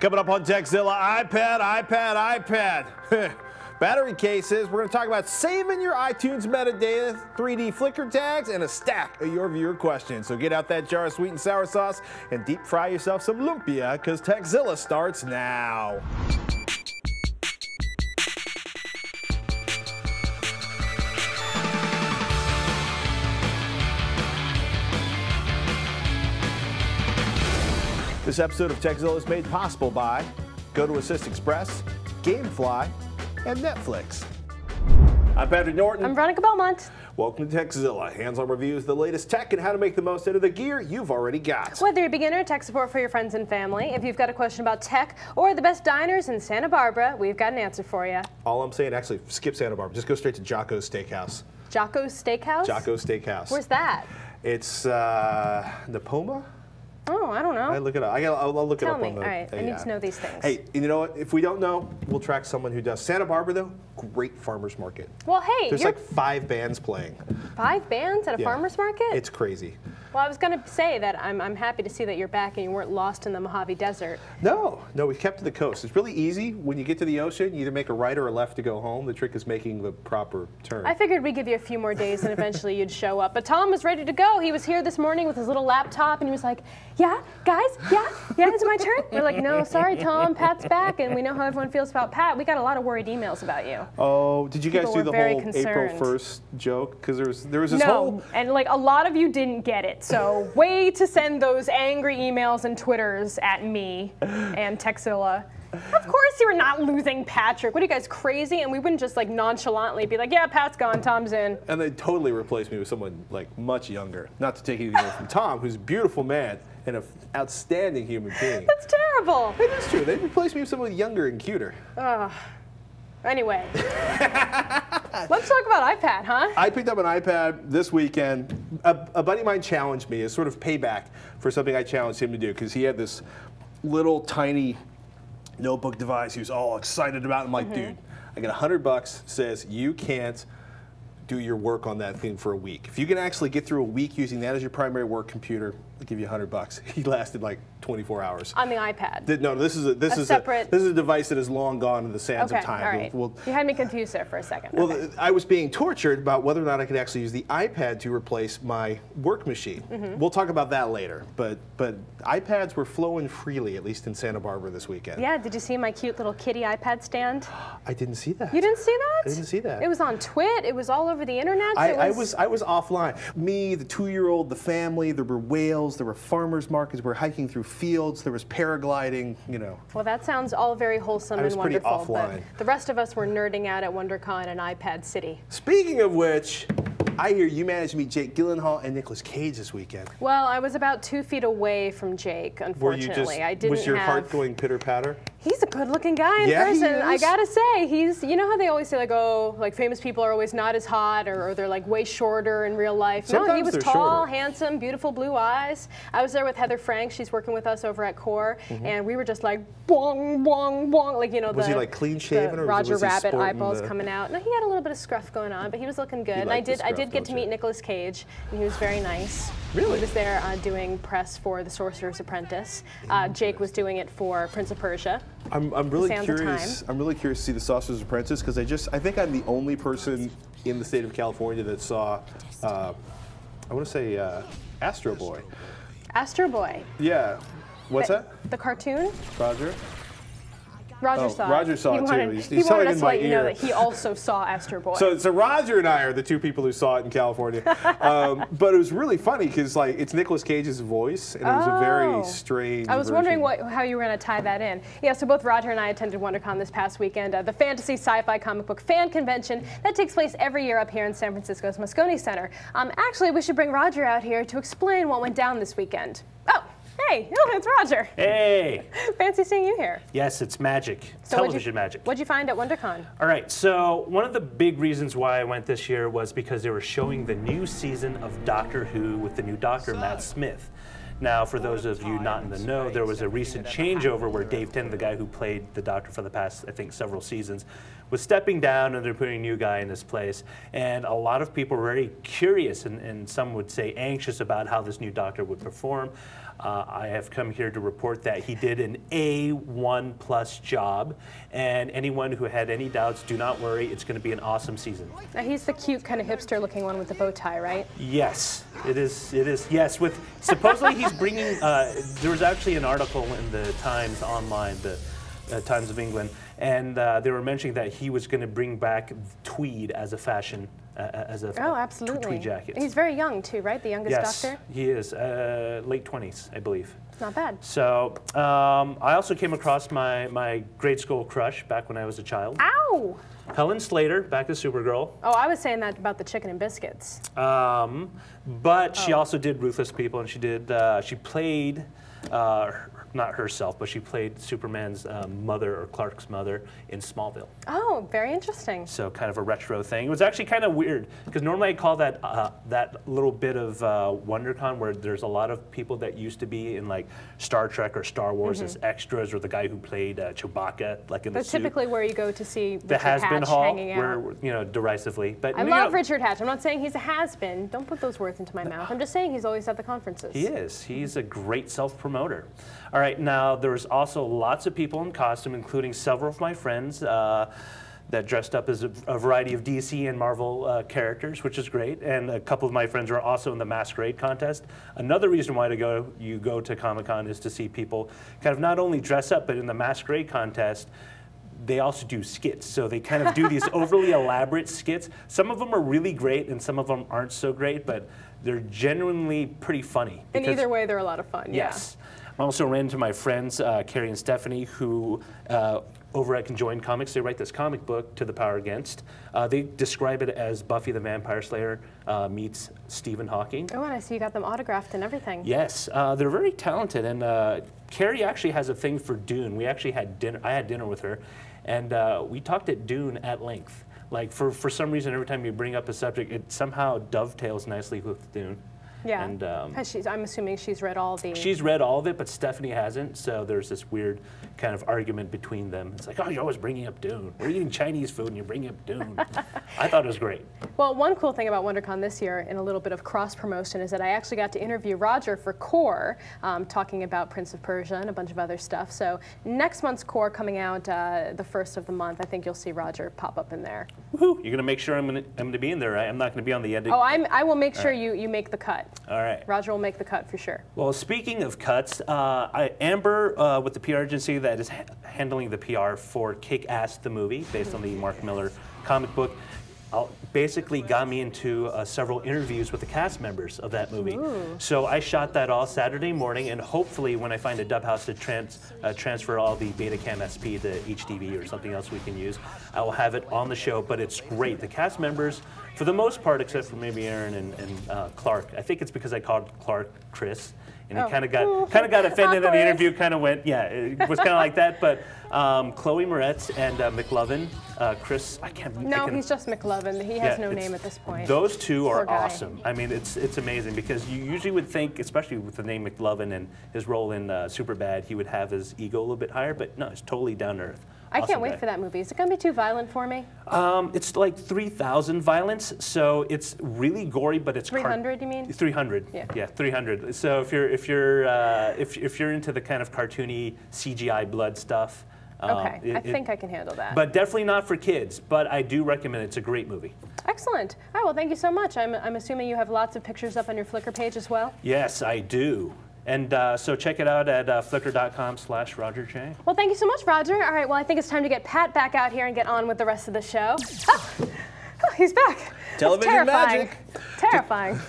Coming up on Tekzilla, iPad. Battery cases. We're going to talk about saving your iTunes metadata, 3D Flickr tags, and a stack of your viewer questions. So get out that jar of sweet and sour sauce and deep fry yourself some lumpia, because Tekzilla starts now. This episode of Tekzilla is made possible by GoToAssist Express, Gamefly, and Netflix. I'm Patrick Norton. I'm Veronica Belmont. Welcome to Tekzilla, hands-on reviews of the latest tech and how to make the most out of the gear you've already got. Whether you're a beginner, tech support for your friends and family, if you've got a question about tech or the best diners in Santa Barbara, we've got an answer for you. All I'm saying, actually, skip Santa Barbara. Just go straight to Jocko's Steakhouse. Jocko's Steakhouse? Jocko's Steakhouse. Where's that? It's Napoma? Oh, I don't know. I look it up. I'll look it up on the... Tell me. All right, I need to know these things. Hey, you know what? If we don't know, we'll track someone who does. Santa Barbara, though, great farmer's market. Well, hey, there's like 5 bands playing. 5 bands at a farmer's market? It's crazy. Well, I was going to say that I'm happy to see that you're back and you weren't lost in the Mojave Desert. No, we kept to the coast. It's really easy. When you get to the ocean, you either make a right or a left to go home. The trick is making the proper turn. I figured we'd give you a few more days and eventually you'd show up. But Tom was ready to go. He was here this morning with his little laptop and he was like, yeah, guys, yeah, it's my turn. We're like, no, sorry, Tom, Pat's back. And we know how everyone feels about Pat. We got a lot of worried emails about you. Oh, did you guys do the whole April 1st joke? Because there was this whole... No, and like a lot of you didn't get it. So way to send those angry emails and Twitters at me and Tekzilla. Of course you were not losing Patrick. What are you guys, crazy? And we wouldn't just like nonchalantly be like, yeah, Pat's gone, Tom's in. And they totally replaced me with someone like much younger. Not to take anything away from Tom, who's a beautiful man and an outstanding human being. That's terrible. It is true. They replaced me with someone younger and cuter. Anyway, let's talk about iPad, huh? I picked up an iPad this weekend. A buddy of mine challenged me as sort of payback for something I challenged him to do, because he had this little tiny notebook device he was all excited about. I'm like, dude, I got $100, says you can't do your work on that thing for a week. If you can actually get through a week using that as your primary work computer, I'll give you $100. He lasted like 24 hours. On the iPad? No, this is a device that is long gone in the sands of time. All right. You had me confused there for a second. Well, I was being tortured about whether or not I could actually use the iPad to replace my work machine. We'll talk about that later. But iPads were flowing freely, at least in Santa Barbara this weekend. Yeah, did you see my cute little kitty iPad stand? I didn't see that. You didn't see that? I didn't see that. It was on Twit. It was all over the internet. I was offline. Me, the 2-year-old, the family, there were whales, there were farmers markets, we were hiking through fields, there was paragliding, you know. Well, that sounds all very wholesome and wonderful. I was pretty offline. But the rest of us were nerding out at Wondercon and iPad City. Speaking of which, I hear you managed to meet Jake Gyllenhaal and Nicolas Cage this weekend. Well, I was about 2 feet away from Jake, unfortunately. Was your heart going pitter-patter? He's a good-looking guy in person. I gotta say, you know how they always say like, oh, like famous people are always not as hot, or they're like way shorter in real life. Sometimes no, he was tall, shorter. handsome, beautiful blue eyes. I was there with Heather Frank. She's working with us over at Core, and we were just like, bong, bong, bong, like, you know, was he like clean shaven, or Roger was he Rabbit eyeballs coming out? No, he had a little bit of scruff going on, but he was looking good. And I did get to meet Nicolas Cage, and he was very nice. Really? He was there doing press for The Sorcerer's Apprentice. Jake was doing it for Prince of Persia. I'm really curious. I'm really curious to see The Sorcerer's Apprentice, because I think I'm the only person in the state of California that saw, I want to say, Astro Boy. Astro Boy. Yeah. What's that? The cartoon? Roger saw it. Roger saw it too. He wanted us to let you know that he also saw Astro Boy. So Roger and I are the 2 people who saw it in California. But it was really funny because like it's Nicolas Cage's voice, and it was a very strange I was wondering how you were going to tie that in. Yeah, so both Roger and I attended WonderCon this past weekend, the fantasy sci-fi comic book fan convention that takes place every year up here in San Francisco's Moscone Center. Actually, we should bring Roger out here to explain what went down this weekend. Oh. Hey, it's Roger. Hey. Fancy seeing you here. Yes, it's magic. So television magic. What'd you find at WonderCon? All right, so one of the big reasons why I went this year was because they were showing the new season of Doctor Who with the new Doctor, Matt Smith. Now, for those of you not in the know, there was a recent changeover where Dave Tennant, the guy who played the Doctor for the past, I think, several seasons, was stepping down and they're putting a new guy in his place. And a lot of people were very curious and some would say anxious about how this new doctor would perform. I have come here to report that he did an A1+ job, and anyone who had any doubts, do not worry, it's going to be an awesome season. Now he's the cute kind of hipster looking one with the bow tie, right? Yes, it is. It is. Yes, with supposedly he's bringing. There was actually an article in the Times online, the Times of England, and they were mentioning that he was going to bring back tweed as a fashion. Oh, absolutely. Tweed jacket. He's very young too, right? The youngest doctor? Yes, he is. Late 20s, I believe. Not bad. So I also came across my grade school crush back when I was a child. Ow! Helen Slater, back as Supergirl. Oh, I was saying that about the chicken and biscuits. But she also did Ruthless People, and she played, not herself, but she played Superman's mother, or Clark's mother, in Smallville. Oh, very interesting. So kind of a retro thing. It was actually kind of weird, because normally I call that that little bit of Wondercon where there's a lot of people that used to be in like Star Trek or Star Wars as extras, or the guy who played Chewbacca, like in the suit. But typically where you go to see the Richard has-been Hatch hall, hanging out. where, you know, derisively. But I love Richard Hatch. I'm not saying he's a has-been. Don't put those words into my mouth. I'm just saying he's always at the conferences. He is. He's a great self-promoter. All right, now there's also lots of people in costume, including several of my friends that dressed up as a variety of DC and Marvel characters, which is great. And a couple of my friends are also in the masquerade contest. Another reason why you go to Comic-Con is to see people kind of not only dress up, but in the masquerade contest, they also do skits. So they kind of do these overly elaborate skits. Some of them are really great and some of them aren't so great, but they're genuinely pretty funny. In either way, they're a lot of fun. Yes. Yeah. I also ran into my friends, Carrie and Stephanie, who over at Conjoined Comics, they write this comic book, To the Power Against. They describe it as Buffy the Vampire Slayer meets Stephen Hawking. Oh, and I see you got them autographed and everything. Yes, they're very talented, and Carrie actually has a thing for Dune. We actually had dinner. I had dinner with her, and we talked at Dune at length. Like for some reason, every time you bring up a subject, it somehow dovetails nicely with Dune. Yeah, and, I'm assuming she's read all the... She's read all of it, but Stephanie hasn't, so there's this weird kind of argument between them. It's like, oh, you're always bringing up Dune. We're eating Chinese food and you're bringing up Dune. I thought it was great. Well, one cool thing about WonderCon this year, in a little bit of cross-promotion, is that I actually got to interview Roger for Core, talking about Prince of Persia and a bunch of other stuff. So next month's Core coming out the 1st of the month, I think you'll see Roger pop up in there. Woohoo! You're going to make sure I'm going to be in there, right? I'm not going to be on the end. Oh, I will make sure you make the cut. All right. Roger will make the cut for sure. Well, speaking of cuts, Amber with the PR agency that is handling the PR for Kick-Ass the movie, based on the Mark Millar comic book, basically got me into several interviews with the cast members of that movie. Ooh. So I shot that all Saturday morning, and hopefully when I find a dub house to transfer all the Betacam SP to HDV or something else we can use, I will have it on the show. But it's great. The cast members, for the most part, except for maybe Aaron and Clark. I think it's because I called Clark Chris, and he kind of got offended in the interview. Kind of went, yeah, it was kind of like that. But Chloe Moretz and McLovin, Chris, I can't. No, he's just McLovin. He has no name at this point. Those two are awesome. I mean, it's amazing because you usually would think, especially with the name McLovin and his role in Superbad, he would have his ego a little bit higher. But no, it's totally down to earth. I can't wait for that movie. Is it going to be too violent for me? It's like 3,000 violence, so it's really gory, but it's 300. You mean? 300. Yeah, 300. So if you're into the kind of cartoony CGI blood stuff. Okay, I think I can handle that. But definitely not for kids. But I do recommend it. It's a great movie. Excellent. All right. Well, thank you so much. I'm assuming you have lots of pictures up on your Flickr page as well. Yes, I do. And so check it out at flickr.com/RogerJ. Well, thank you so much, Roger. All right, well, I think it's time to get Pat back out here and get on with the rest of the show. Oh, he's back. Television magic. Terrifying.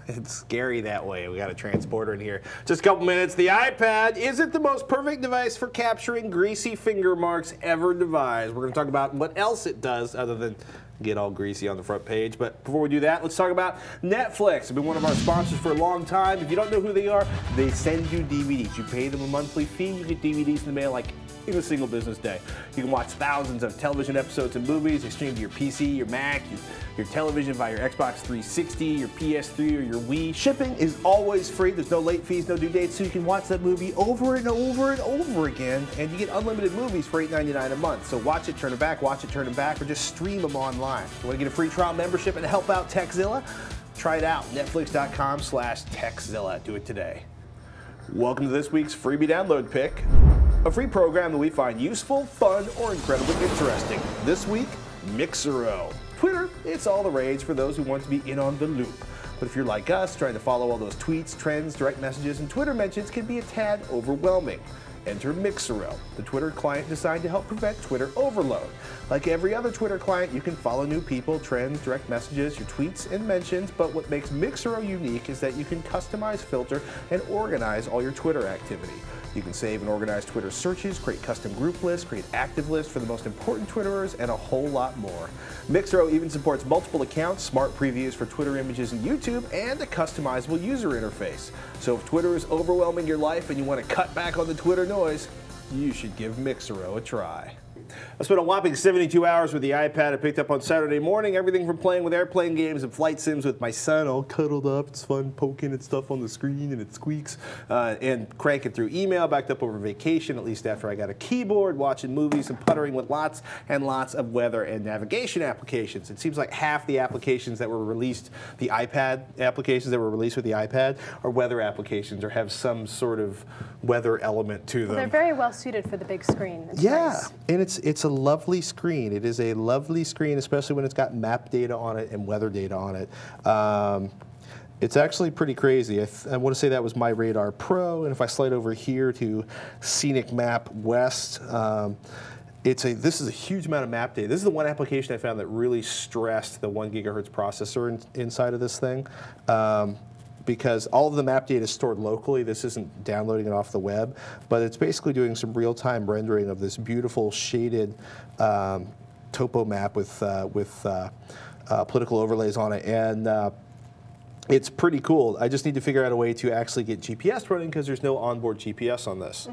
It's scary that way. We got a transporter in here. Just a couple minutes. The iPad isn't the most perfect device for capturing greasy finger marks ever devised. We're going to talk about what else it does other than get all greasy on the front page. But before we do that, let's talk about Netflix. It's been one of our sponsors for a long time. If you don't know who they are, they send you DVDs. You pay them a monthly fee, you get DVDs in the mail like in a single business day. You can watch thousands of television episodes and movies. They stream to your PC, your Mac, your television via your Xbox 360, your PS3, or your Wii. Shipping is always free. There's no late fees, no due dates, so you can watch that movie over and over and over again, and you get unlimited movies for $8.99 a month. So watch it, turn it back, watch it, turn it back, or just stream them online. You want to get a free trial membership and help out Tekzilla? Try it out. Netflix.com/Tekzilla. Do it today. Welcome to this week's freebie download pick, a free program that we find useful, fun, or incredibly interesting. This week, Mixero. Twitter, it's all the rage for those who want to be in on the loop. But if you're like us, trying to follow all those tweets, trends, direct messages, and Twitter mentions can be a tad overwhelming. Enter Mixero, the Twitter client designed to help prevent Twitter overload. Like every other Twitter client, you can follow new people, trends, direct messages, your tweets, and mentions, but what makes Mixero unique is that you can customize, filter, and organize all your Twitter activity. You can save and organize Twitter searches, create custom group lists, create active lists for the most important Twitterers, and a whole lot more. Mixero even supports multiple accounts, smart previews for Twitter images and YouTube, and a customizable user interface. So if Twitter is overwhelming your life and you want to cut back on the Twitter noise, you should give Mixero a try. I spent a whopping 72 hours with the iPad I picked up on Saturday morning. Everything from playing with airplane games and flight sims with my son, all cuddled up. It's fun poking at stuff on the screen and it squeaks. And cranking through email, backed up over vacation, at least after I got a keyboard, watching movies and puttering with lots and lots of weather and navigation applications. It seems like half the applications that were released, the iPad applications that were released with the iPad, are weather applications or have some sort of weather element to them. Well, they're very well suited for the big screen. It's nice. And it's a lovely screen. It is a lovely screen, especially when it's got map data on it and weather data on it. It's actually pretty crazy. I want to say that was my Radar Pro, and if I slide over here to Scenic Map West, this is a huge amount of map data. This is the one application I found that really stressed the 1 gigahertz processor inside of this thing. Because all of the map data is stored locally. This isn't downloading it off the web, but it's basically doing some real-time rendering of this beautiful shaded topo map with political overlays on it. And it's pretty cool. I just need to figure out a way to actually get GPS running because there's no onboard GPS on this.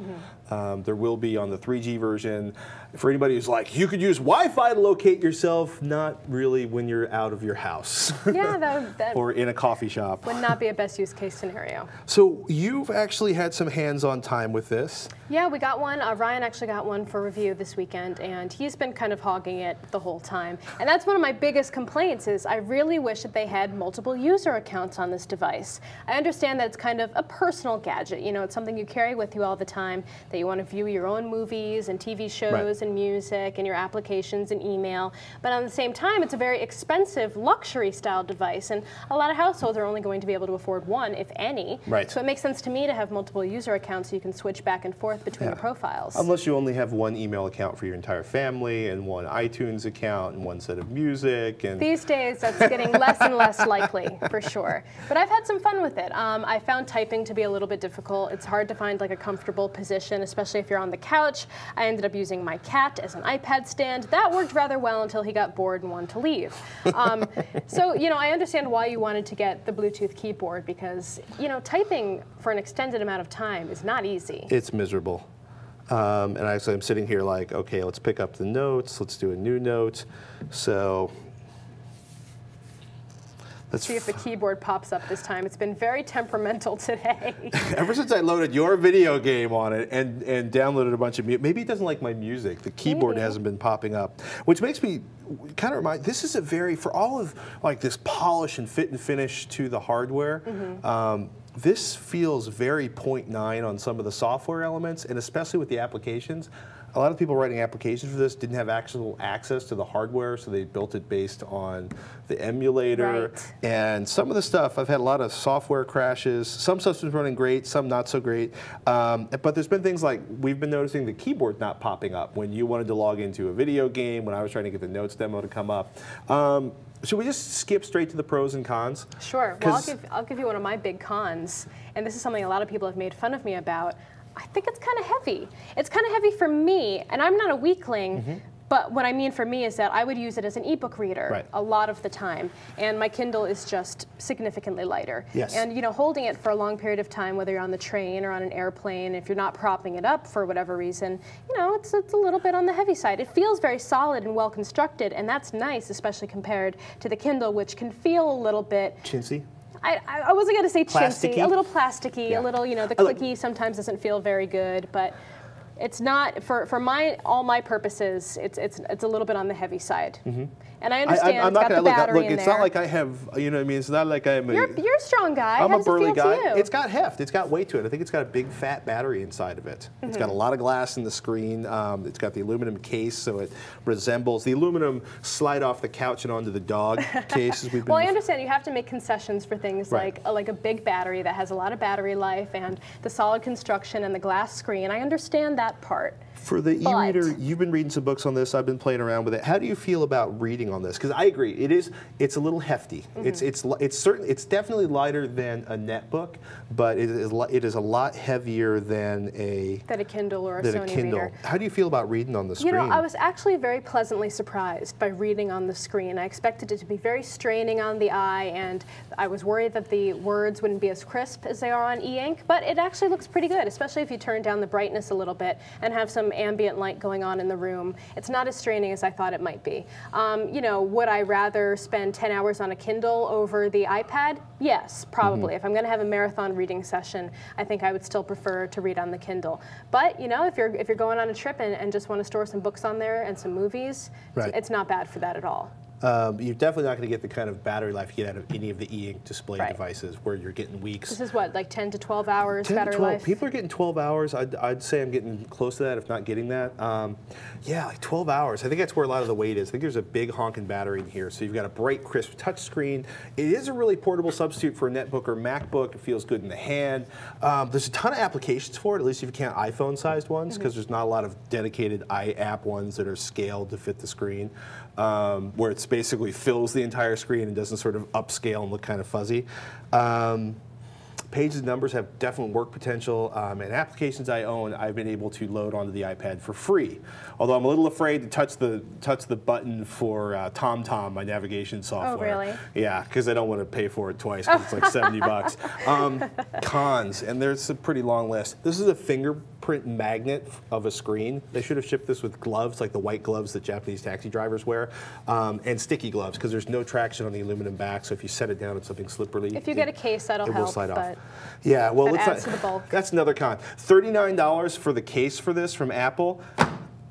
There will be on the 3G version. For anybody who's like, you could use Wi-Fi to locate yourself, not really when you're out of your house. Yeah, that or in a coffee shop. Would not be a best use case scenario. So you've actually had some hands-on time with this. Yeah, we got one. Ryan actually got one for review this weekend, and he's been kind of hogging it the whole time. And that's one of my biggest complaints is I really wish that they had multiple user accounts on this device. I understand that it's kind of a personal gadget. You know, it's something you carry with you all the time, that you want to view your own movies and TV shows and music and your applications and email. But at the same time, it's a very expensive luxury style device, and a lot of households are only going to be able to afford one, if any. So it makes sense to me to have multiple user accounts so you can switch back and forth between the profiles. Unless you only have one email account for your entire family and one iTunes account and one set of music. And these days, that's getting less and less likely, for sure. But I've had some fun with it. I found typing to be a little bit difficult. It's hard to find like a comfortable position, especially if you're on the couch. I ended up using my cat as an iPad stand. That worked rather well until he got bored and wanted to leave. So, you know, I understand why you wanted to get the Bluetooth keyboard because, you know, typing for an extended amount of time is not easy. It's miserable. And actually, I'm sitting here like, okay, let's pick up the notes. Let's do a new note. So let's see if the keyboard pops up this time. It's been very temperamental today. Ever since I loaded your video game on it and downloaded a bunch of music, maybe it doesn't like my music. The keyboard hasn't been popping up, which makes me kind of remind, this is a very, for all of like this polish and fit and finish to the hardware, this feels very 0.9 on some of the software elements, and especially with the applications. A lot of people writing applications for this didn't have actual access to the hardware, so they built it based on the emulator. And some of the stuff, I've had a lot of software crashes. Some stuff's been running great, some not so great. But there's been things like, we've been noticing the keyboard not popping up when you wanted to log into a video game, when I was trying to get the notes demo to come up. Should we just skip straight to the pros and cons? Sure. Well, I'll give you one of my big cons, and this is something a lot of people have made fun of me about. I think it's kind of heavy. It's kind of heavy for me, and I'm not a weakling, But what I mean for me is that I would use it as an ebook reader Right. a lot of the time, and my Kindle is just significantly lighter. Yes. And you know, holding it for a long period of time, whether you're on the train or on an airplane, if you're not propping it up for whatever reason, you know, it's a little bit on the heavy side. It feels very solid and well constructed, and that's nice, especially compared to the Kindle, which can feel a little bit Chintzy? I wasn't going to say chintzy, Plasticky? a little plasticky, Yeah. a little, you know, the clicky sometimes doesn't feel very good, but it's not, for all my purposes, it's a little bit on the heavy side. And I understand I'm it's not got gonna the look. battery Look, in it's there. not like I have. You know what I mean? It's not like I'm. You're a strong guy. I'm How a does it burly feel guy. to you? It's got heft. It's got weight to it. I think it's got a big fat battery inside of it. It's got a lot of glass in the screen. It's got the aluminum case, so it resembles the aluminum slide off the couch and onto the dog cases. We've been. Well, I understand you have to make concessions for things Right. like a big battery that has a lot of battery life and the solid construction and the glass screen. I understand that part. For the But- e-reader, you've been reading some books on this. I've been playing around with it. How do you feel about reading on this? Because I agree, it's a little hefty. It's definitely lighter than a netbook, but it is a lot heavier than a Kindle or a than Sony a Kindle. reader. How do you feel about reading on the screen? You know, I was actually very pleasantly surprised by reading on the screen. I expected it to be very straining on the eye, and I was worried that the words wouldn't be as crisp as they are on e-ink, but it actually looks pretty good, especially if you turn down the brightness a little bit and have some ambient light going on in the room. It's not as straining as I thought it might be. You know, would I rather spend 10 hours on a Kindle over the iPad? Yes, probably. If I'm going to have a marathon reading session, I think I would still prefer to read on the Kindle. But, you know, if you're going on a trip and just want to store some books on there and some movies, Right. it's not bad for that at all. You're definitely not going to get the kind of battery life you get out of any of the e-ink display Right. devices where you're getting weeks. This is what, like 10 to 12 hours 10 to battery 12. life? People are getting 12 hours. I'd say I'm getting close to that, if not getting that. Yeah, like 12 hours. I think that's where a lot of the weight is. I think there's a big honking battery in here. So you've got a bright, crisp touch screen. It is a really portable substitute for a netbook or MacBook. It feels good in the hand. There's a ton of applications for it, at least if you count iPhone-sized ones, because there's not a lot of dedicated iApp ones that are scaled to fit the screen, where it's basically fills the entire screen and doesn't sort of upscale and look kind of fuzzy. Pages and numbers have definite work potential, and applications I own, I've been able to load onto the iPad for free. Although I'm a little afraid to touch the button for TomTom, my navigation software. Oh, really? Yeah, because I don't want to pay for it twice, because it's like 70 bucks. Cons, and there's a pretty long list. This is a fingerprint magnet of a screen. They should have shipped this with gloves, like the white gloves that Japanese taxi drivers wear, and sticky gloves, because there's no traction on the aluminum back, so if you set it down on something slippery, If you get a case, that'll it will help. slide off. But Yeah, well, that adds to the bulk. that's another con. $39 for the case for this from Apple.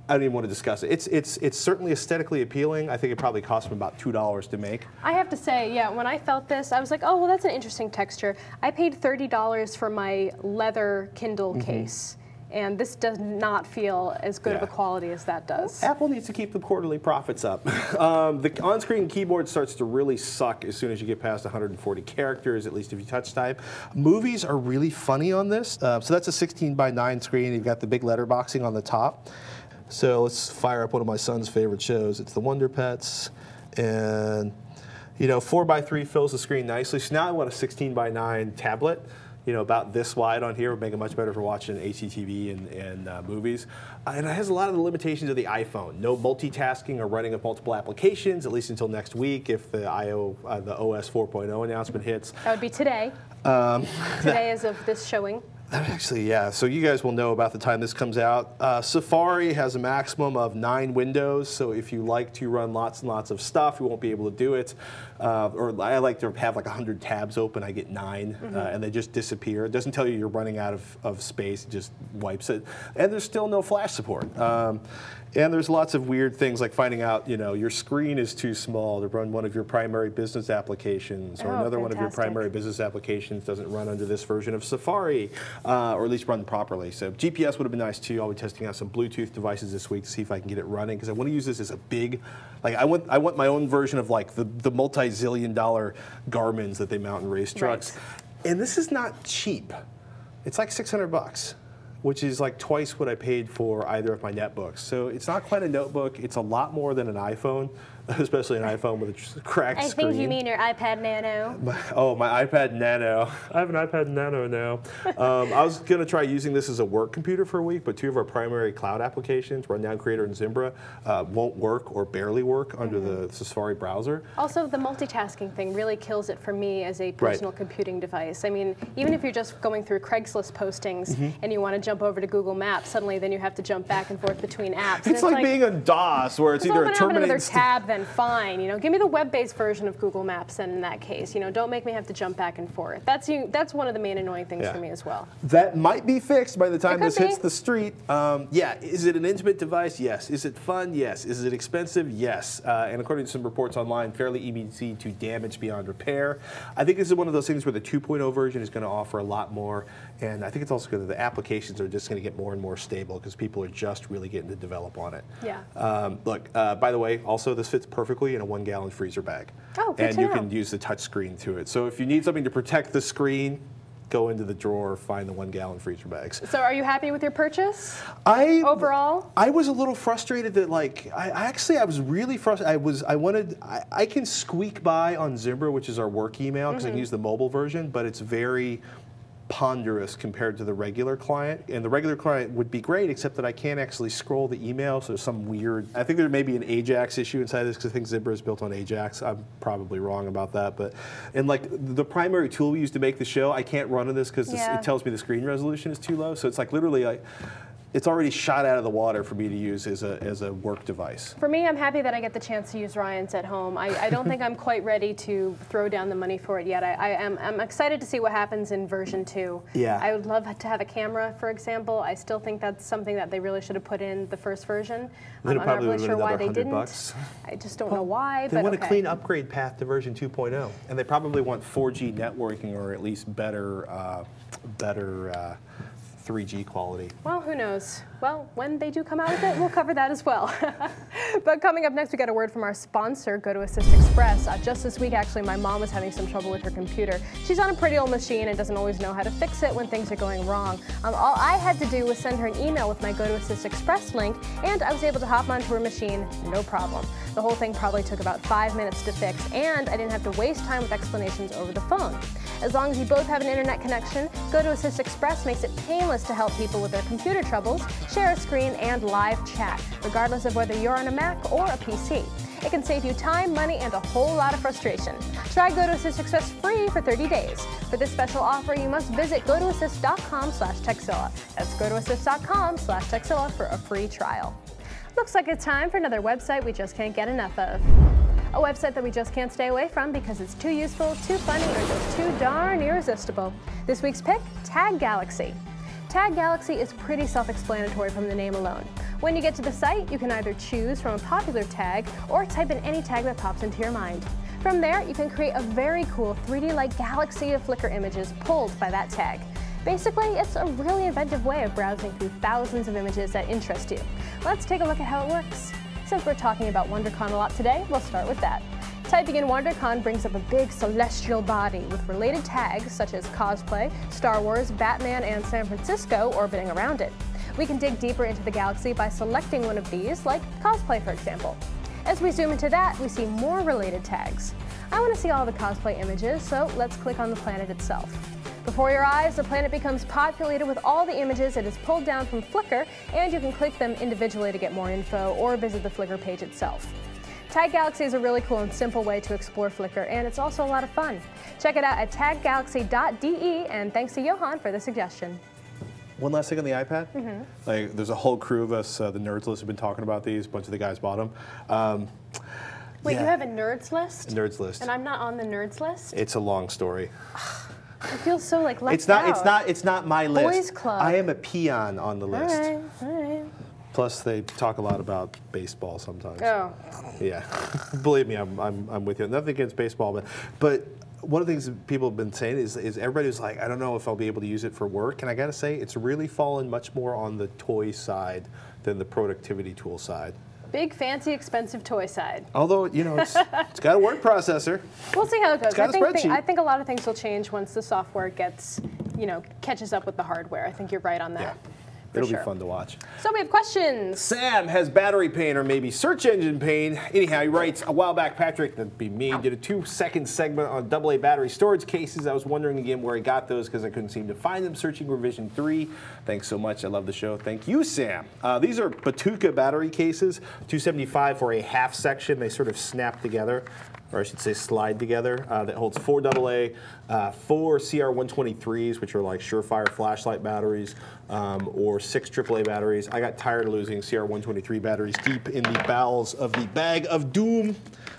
I don't even want to discuss it. It's certainly aesthetically appealing. I think it probably cost them about $2 to make. I have to say, yeah, when I felt this, I was like, oh, well, that's an interesting texture. I paid $30 for my leather Kindle case, and this does not feel as good of a Yeah. quality as that does. Apple needs to keep the quarterly profits up. The on-screen keyboard starts to really suck as soon as you get past 140 characters, at least if you touch type. Movies are really funny on this. So that's a 16:9 screen. You've got the big letterboxing on the top. So let's fire up one of my son's favorite shows. It's the Wonder Pets. And, you know, 4:3 fills the screen nicely. So now I want a 16:9 tablet. You know, about this wide on here would make it much better for watching HDTV and movies. And it has a lot of the limitations of the iPhone. No multitasking or running of multiple applications, at least until next week if the OS 4.0 announcement hits. That would be today. Today as of this showing. Actually, yeah. So you guys will know about the time this comes out. Safari has a maximum of 9 windows. So if you like to run lots and lots of stuff, you won't be able to do it. Or I like to have like 100 tabs open. I get 9, and they just disappear. It doesn't tell you you're running out of space. It just wipes it. And there's still no flash support. And there's lots of weird things like finding out, you know, your screen is too small to run one of your primary business applications, or another one of your primary business applications doesn't run under this version of Safari, or at least run properly. So GPS would have been nice too. I'll be testing out some Bluetooth devices this week to see if I can get it running, because I want to use this as a big, like I want my own version of like the multi-zillion-dollar Garmins that they mount in race trucks. Right. And this is not cheap. It's like 600 bucks. Which is like twice what I paid for either of my netbooks. So it's not quite a notebook. It's a lot more than an iPhone. especially an iPhone with a cracked screen. I think you mean your iPad Nano. My iPad Nano. I have an iPad Nano now. I was going to try using this as a work computer for a week, but 2 of our primary cloud applications, Rundown Creator and Zimbra, won't work or barely work under the Safari browser. Also, the multitasking thing really kills it for me as a personal computing device. I mean, even if you're just going through Craigslist postings and you want to jump over to Google Maps, suddenly then you have to jump back and forth between apps. It's like being on DOS, where it's either a terminating another tab, then fine. You know, give me the web-based version of Google Maps. Then in that case, you know, don't make me have to jump back and forth. That's one of the main annoying things for me as well. That might be fixed by the time this hits the street. Yeah, is it an intimate device? Yes. Is it fun? Yes. Is it expensive? Yes. And according to some reports online, fairly easy to damage beyond repair. I think this is one of those things where the 2.0 version is going to offer a lot more, and I think it's also good that the applications are just going to get more and more stable because people are just really getting to develop on it. Yeah. Look, by the way, also this fits perfectly in a 1-gallon freezer bag. Oh, good to know. And you can use the touch screen to it. So if you need something to protect the screen, go into the drawer, find the 1-gallon freezer bags. So are you happy with your purchase? Overall? I was a little frustrated that, like, I was really frustrated. I can squeak by on Zimbra, which is our work email, because I can use the mobile version, but it's very ponderous compared to the regular client. And the regular client would be great, except that I can't actually scroll the email, so there's some weird, I think there may be an Ajax issue inside this, because I think Zimbra is built on Ajax. I'm probably wrong about that, but, and like the primary tool we use to make the show, I can't run on this because it tells me the screen resolution is too low, so it's like literally like, it's already shot out of the water for me to use as a work device. For me, I'm happy that I get the chance to use Ryan's at home. I don't think I'm quite ready to throw down the money for it yet. I'm excited to see what happens in version 2. Yeah. I would love to have a camera, for example. I still think that's something that they really should have put in the first version. I'm not really sure why they didn't. $100. I just don't know why. They want a clean upgrade path to version 2.0, and they probably want 4G networking or at least better 3G quality. Well, who knows? Well, when they do come out with it, we'll cover that as well. But coming up next, we got a word from our sponsor, GoToAssist Express. Just this week, actually, my mom was having some trouble with her computer. She's on a pretty old machine and doesn't always know how to fix it when things are going wrong. All I had to do was send her an email with my GoToAssist Express link, and I was able to hop onto her machine, no problem. The whole thing probably took about 5 minutes to fix, and I didn't have to waste time with explanations over the phone. As long as you both have an internet connection, GoToAssist Express makes it painless to help people with their computer troubles, share a screen, and live chat, regardless of whether you're on a Mac or a PC. It can save you time, money, and a whole lot of frustration. Try GoToAssist Express free for 30 days. For this special offer, you must visit gotoassist.com/Tekzilla. That's gotoassist.com/Tekzilla for a free trial. Looks like it's time for another website we just can't get enough of. A website that we just can't stay away from because it's too useful, too funny, or just too darn irresistible. This week's pick, Tag Galaxy. Tag Galaxy is pretty self-explanatory from the name alone. When you get to the site, you can either choose from a popular tag or type in any tag that pops into your mind. From there, you can create a very cool 3D-like galaxy of Flickr images pulled by that tag. Basically, it's a really inventive way of browsing through thousands of images that interest you. Let's take a look at how it works. Since we're talking about Wondercon a lot today, we'll start with that. Typing in Wondercon brings up a big celestial body with related tags such as cosplay, Star Wars, Batman, and San Francisco orbiting around it. We can dig deeper into the galaxy by selecting one of these, like cosplay for example. As we zoom into that, we see more related tags. I want to see all the cosplay images, so let's click on the planet itself. Before your eyes, the planet becomes populated with all the images it has pulled down from Flickr, and you can click them individually to get more info or visit the Flickr page itself. Tag Galaxy is a really cool and simple way to explore Flickr, and it's also a lot of fun. Check it out at taggalaxy.de, and thanks to Johan for the suggestion. One last thing on the iPad. Like, there's a whole crew of us, the Nerds List, have been talking about these. A bunch of the guys bought them. Wait, you have a Nerds List? A Nerds List. And I'm not on the Nerds List? It's a long story. I feel so like left out. It's not my list. Boys Club. I am a peon on the list. All right. Plus, they talk a lot about baseball sometimes. Oh. Yeah, believe me, I'm with you. Nothing against baseball, but one of the things that people have been saying is everybody was like, I don't know if I'll be able to use it for work, and I got to say, it's really fallen much more on the toy side than the productivity tool side. Big, fancy, expensive toy side. Although, you know, it's got a word processor. We'll see how it goes. It's got a spreadsheet. I think a lot of things will change once the software gets, catches up with the hardware. I think you're right on that. It'll be fun to watch. So we have questions. Sam has battery pain or maybe search engine pain. Anyhow, he writes, a while back, Patrick, that'd be me, did a 2-second segment on AA battery storage cases. I was wondering again where I got those because I couldn't seem to find them. Searching revision 3. Thanks so much. I love the show. Thank you, Sam. These are Batuka battery cases, 275 for a half section. They sort of snap together, or I should say slide together. That holds 4 AA, 4 CR123s, which are like surefire flashlight batteries, or 6 AAA batteries. I got tired of losing CR123 batteries deep in the bowels of the bag of doom,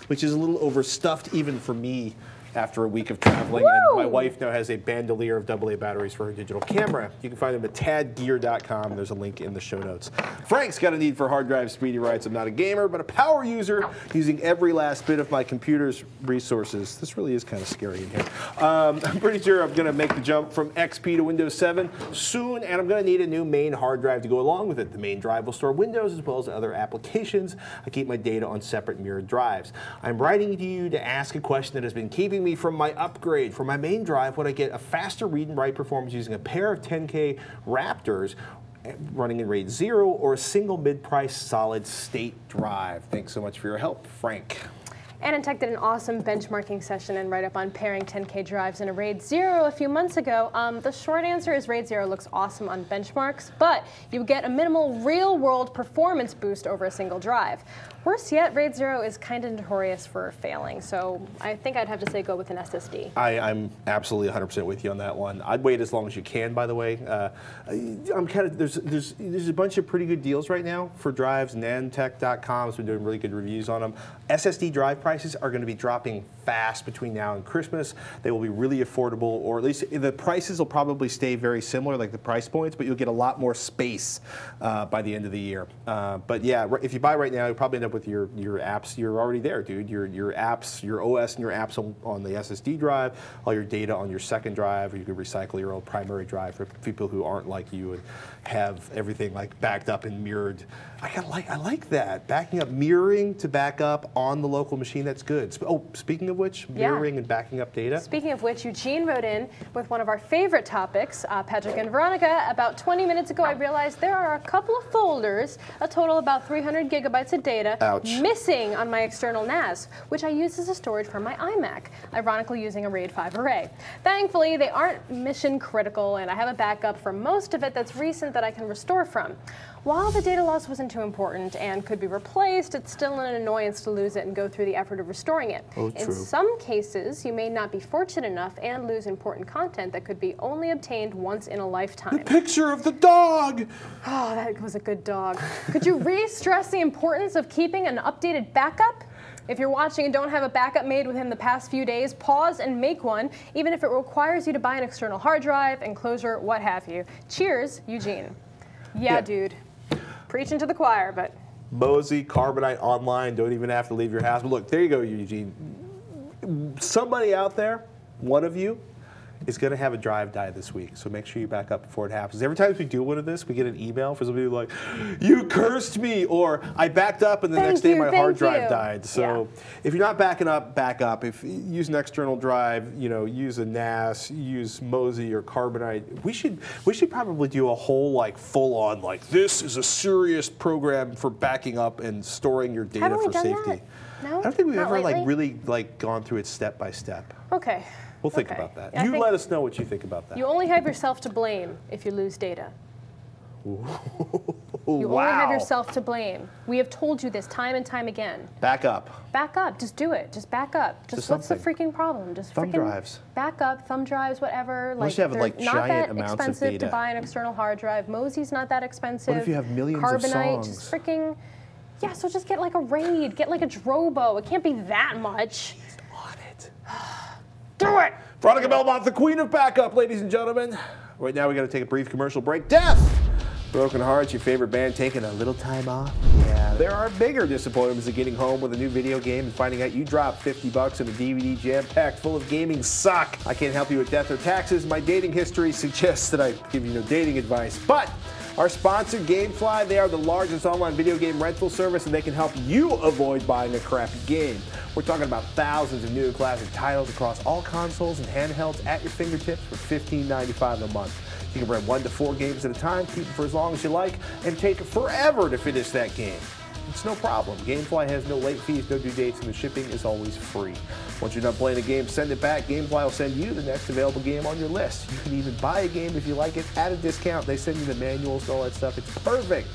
which is a little overstuffed even for me after a week of traveling. Woo! And my wife now has a bandolier of AA batteries for her digital camera. You can find them at tadgear.com. There's a link in the show notes. Frank's got a need for hard drive speedy writes. I'm not a gamer, but a power user using every last bit of my computer's resources. This really is kind of scary in here. I'm pretty sure I'm going to make the jump from XP to Windows 7 soon, and I'm going to need a new main hard drive to go along with it. The main drive will store Windows as well as other applications. I keep my data on separate mirrored drives. I'm writing to you to ask a question that has been keeping me from my upgrade. For my main drive, would I get a faster read and write performance using a pair of 10K Raptors running in RAID 0 or a single mid-price solid state drive? Thanks so much for your help, Frank. AnandTech did an awesome benchmarking session and write-up on pairing 10K drives in a RAID 0 a few months ago. The short answer is RAID 0 looks awesome on benchmarks, but you get a minimal real-world performance boost over a single drive. Worse yet, RAID 0 is kind of notorious for failing, so I think I'd have to say go with an SSD. I'm absolutely 100% with you on that one. I'd wait as long as you can, by the way. I'm kind of there's a bunch of pretty good deals right now for drives. AnandTech.com has been doing really good reviews on them. SSD drive prices are going to be dropping fast between now and Christmas. They will be really affordable, or at least the prices will probably stay very similar, like the price points, but you'll get a lot more space by the end of the year. But yeah, if you buy right now, you'll probably end up with your apps. You're already there, dude. Your apps, your OS and your apps on the SSD drive, all your data on your second drive, or you could recycle your old primary drive for people who aren't like you and have everything like backed up and mirrored. I like that. Backing up, mirroring to back up on the local machine, that's good. Oh, speaking of which, mirroring and backing up data. Speaking of which, Eugene wrote in with one of our favorite topics, Patrick and Veronica. About 20 minutes ago, I realized there are a couple of folders, a total about 300 gigabytes of data, missing on my external NAS, which I use as a storage for my iMac, ironically using a RAID 5 array. Thankfully, they aren't mission critical, and I have a backup for most of it that's recent that I can restore from. While the data loss wasn't too important and could be replaced, it's still an annoyance to lose it and go through the effort of restoring it. In some cases, you may not be fortunate enough and lose important content that could be only obtained once in a lifetime. The picture of the dog! Oh, that was a good dog. Could you re-stress the importance of keeping an updated backup? If you're watching and don't have a backup made within the past few days, pause and make one, even if it requires you to buy an external hard drive, enclosure, what have you. Cheers, Eugene. Yeah, dude. Preaching to the choir, but... Mosey, Carbonite Online, don't even have to leave your house. But look, there you go, Eugene. Somebody out there, one of you, is going to have a drive die this week. So make sure you back up before it happens. Every time we do one of this, we get an email from somebody like, you cursed me, or I backed up and the next day my hard drive died. So if you're not backing up, back up. If you use an external drive, you know, use a NAS, use Mosey or Carbonite. We should probably do a whole like full on like this is a serious program for backing up and storing your data for safety. No? I don't think we've ever lately? like really like gone through it step by step. Okay. We'll think about that. You let us know what you think about that. You only have yourself to blame if you lose data. You only have yourself to blame. We have told you this time and time again. Back up. Back up. Just do it. Just back up. Just what's the freaking problem? Just thumb drives. Back up. Thumb drives. Whatever. Unless you have like giant amounts of data. Not that expensive to buy an external hard drive. Mosey's not that expensive. What if you have millions of Carbonite, songs? just freaking. Yeah. So just get like a RAID. Get like a Drobo. It can't be that much. He's on it. Do it. Veronica Belmont, the queen of backup, ladies and gentlemen. Right now we got to take a brief commercial break. Death! Broken Hearts, your favorite band, taking a little time off? Yeah, there are bigger disappointments than getting home with a new video game and finding out you dropped $50 on a DVD jam-packed full of gaming suck. I can't help you with death or taxes. My dating history suggests that I give you no dating advice. But our sponsor, GameFly, they are the largest online video game rental service, and they can help you avoid buying a crappy game. We're talking about thousands of new and classic titles across all consoles and handhelds at your fingertips for $15.95 a month. You can run 1 to 4 games at a time, keep them for as long as you like, and take forever to finish that game. It's no problem. Gamefly has no late fees, no due dates, and the shipping is always free. Once you're done playing a game, send it back. Gamefly will send you the next available game on your list. You can even buy a game if you like it at a discount. They send you the manuals and all that stuff. It's perfect.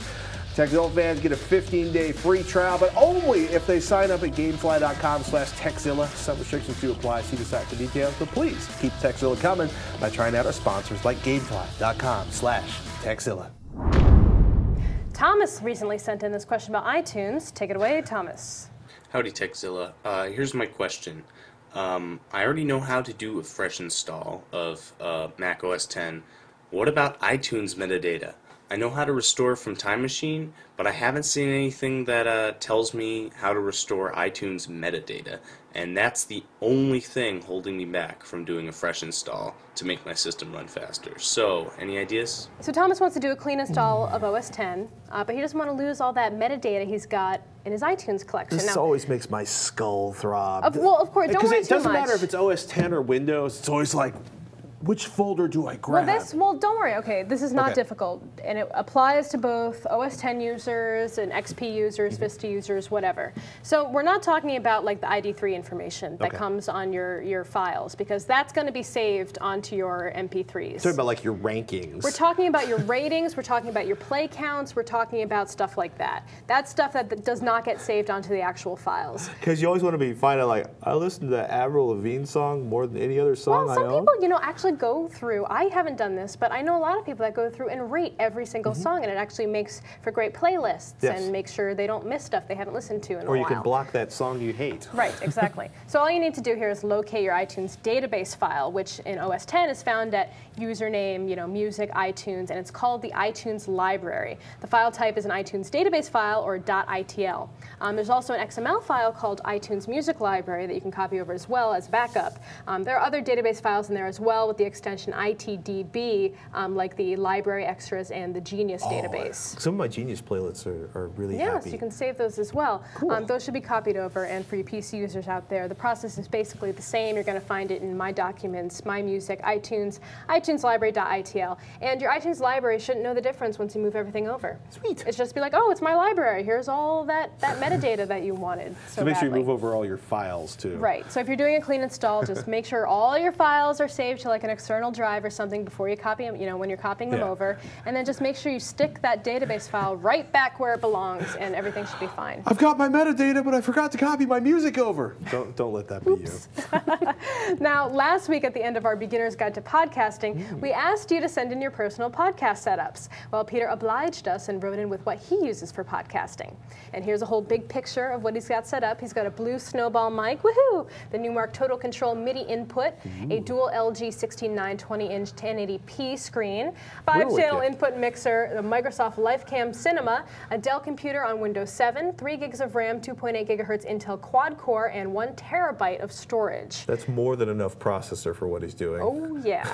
Tekzilla fans get a 15-day free trial, but only if they sign up at gamefly.com/Tekzilla. Some restrictions do apply. See the site for details, but please keep Tekzilla coming by trying out our sponsors like gamefly.com/Tekzilla. Thomas recently sent in this question about iTunes. Take it away, Thomas. Howdy, Tekzilla. Here's my question. I already know how to do a fresh install of Mac OS X. What about iTunes metadata? I know how to restore from Time Machine, but I haven't seen anything that tells me how to restore iTunes metadata, and that's the only thing holding me back from doing a fresh install to make my system run faster. So, any ideas? So Thomas wants to do a clean install of OS X, but he doesn't want to lose all that metadata he's got in his iTunes collection. This always makes my skull throb. Well, of course, don't worry too much. Because it doesn't matter if it's OS X or Windows, it's always like, which folder do I grab? Well, don't worry. Okay, this is not difficult, and it applies to both OS X users and XP users, Vista users, whatever. So we're not talking about like the ID3 information that comes on your files, because that's going to be saved onto your MP3s. We're talking about like your rankings. We're talking about your ratings. We're talking about your play counts. We're talking about stuff like that. That's stuff that does not get saved onto the actual files. Because you always want to be finding like, I listen to that Avril Lavigne song more than any other song I own. Well, some people, actually go through, I haven't done this, but I know a lot of people that go through and rate every single song, and it actually makes for great playlists and make sure they don't miss stuff they haven't listened to in a while. Or you can block that song you hate. Right, exactly. So all you need to do here is locate your iTunes database file, which in OS X is found at username, music, iTunes, and it's called the iTunes library. The file type is an iTunes database file or .itl. There's also an XML file called iTunes Music Library that you can copy over as well as backup. There are other database files in there as well with the extension ITDB, like the library extras and the Genius database. Some of my Genius playlists are really happy. Yes, you can save those as well. Cool. Those should be copied over, and for you PC users out there, the process is basically the same. You're going to find it in My Documents, My Music, iTunes, iTunes Library.itl, and your iTunes library shouldn't know the difference once you move everything over. Sweet. It's just be like, oh, it's my library. Here's all that metadata that you wanted. So make sure you move over all your files too. Right. So if you're doing a clean install, just make sure all your files are saved to like an external drive or something before you copy them, when you're copying them over, and then just make sure you stick that database file right back where it belongs, and everything should be fine. I've got my metadata, but I forgot to copy my music over. Don't let that be you. Now, last week at the end of our Beginner's Guide to Podcasting, we asked you to send in your personal podcast setups. Well, Peter obliged us and wrote in with what he uses for podcasting. And here's a whole big picture of what he's got set up. He's got a blue Snowball mic, woohoo! The Newmark Total Control MIDI input, a dual LG 16:9 20-inch 1080p screen, 5-channel input mixer, the Microsoft LifeCam Cinema, a Dell computer on Windows 7, 3 gigs of RAM, 2.8 gigahertz Intel quad-core, and 1 terabyte of storage. That's more than enough processor for what he's doing. Oh, yeah.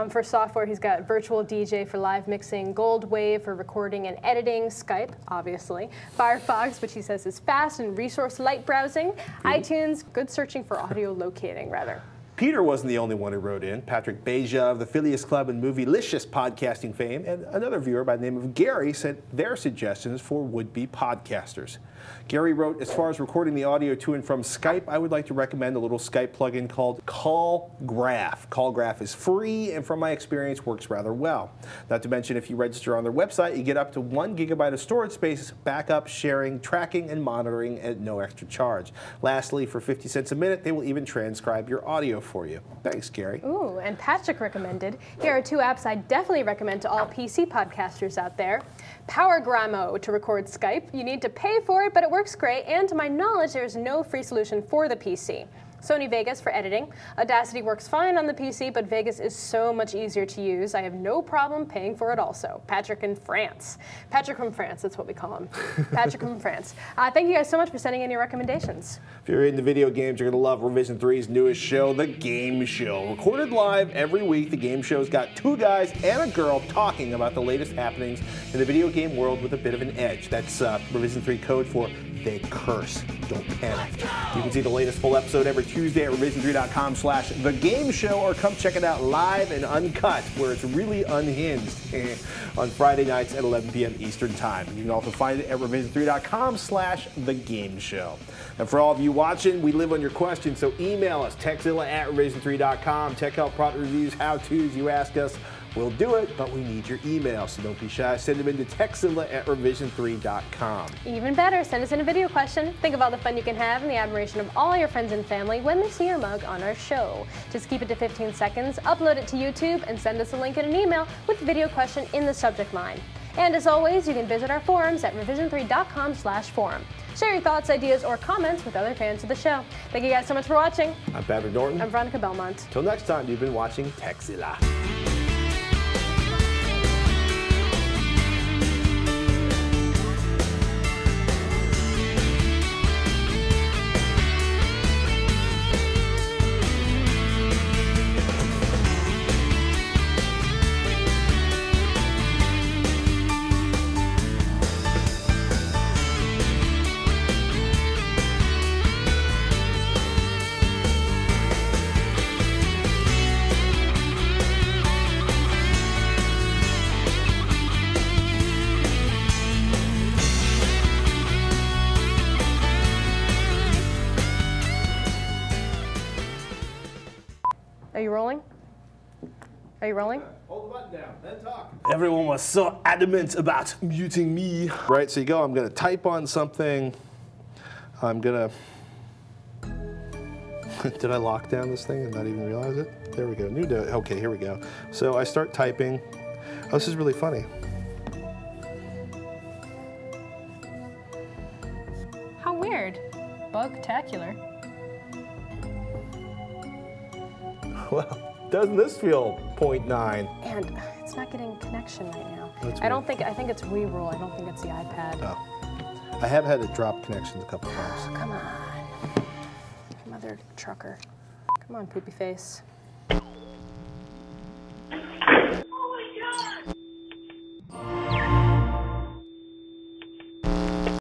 For software, he's got Virtual DJ for live mixing, Gold Wave for recording and editing, Skype, obviously, Firefox, which he says is fast and resource light browsing, iTunes, good searching for audio locating, rather. Peter wasn't the only one who wrote in. Patrick Beja of the Phileas Club and Movielicious podcasting fame, and another viewer by the name of Gary sent their suggestions for would-be podcasters. Gary wrote, as far as recording the audio to and from Skype, I would like to recommend a little Skype plugin called CallGraph. CallGraph is free and from my experience works rather well. Not to mention if you register on their website, you get up to 1 gigabyte of storage space, backup, sharing, tracking, and monitoring at no extra charge. Lastly, for 50 cents a minute, they will even transcribe your audio for you. Thanks, Gary. Ooh, and Patrick recommended. Here are 2 apps I definitely recommend to all PC podcasters out there. PowerGramo to record Skype. You need to pay for it, but it works great, and to my knowledge, there's no free solution for the PC. Sony Vegas for editing. Audacity works fine on the PC, but Vegas is so much easier to use. I have no problem paying for it also. Patrick in France. Patrick from France, that's what we call him. Patrick from France. Thank you guys so much for sending in your recommendations. If you're into video games, you're going to love Revision 3's newest show, The Game Show. Recorded live every week, The Game Show's got 2 guys and a girl talking about the latest happenings in the video game world with a bit of an edge. That's Revision 3 code for they curse. Don't panic. You can see the latest full episode every Tuesday at revision3.com/thegameshow, or come check it out live and uncut, where it's really unhinged, on Friday nights at 11 p.m. Eastern Time. You can also find it at revision3.com/thegameshow. And for all of you watching, we live on your questions, so email us, Tekzilla at revision3.com. Tech help, product reviews, how-tos, you ask us, we'll do it, but we need your email, so don't be shy. Send them into Tekzilla at revision3.com. Even better, send us in a video question. Think of all the fun you can have and the admiration of all your friends and family when they see your mug on our show. Just keep it to 15 seconds, upload it to YouTube, and send us a link in an email with the video question in the subject line. And as always, you can visit our forums at revision3.com/forum. Share your thoughts, ideas, or comments with other fans of the show. Thank you guys so much for watching. I'm Patrick Norton. I'm Veronica Belmont. Till next time, you've been watching Tekzilla. Are you rolling? Are you rolling? Hold the button down, then talk. Everyone was so adamant about muting me. Right, so you go, I'm gonna type on something. I'm gonna, did I lock down this thing and not even realize it? There we go, new note, okay, here we go. So I start typing. Oh, this is really funny. How weird. Bug-tacular. Well, doesn't this feel 0.9? And it's not getting connection right now. That's I weird. think it's reroll. I don't think it's the iPad. Oh. I have had it drop connections a couple times. Come on. Mother trucker. Come on, poopy face.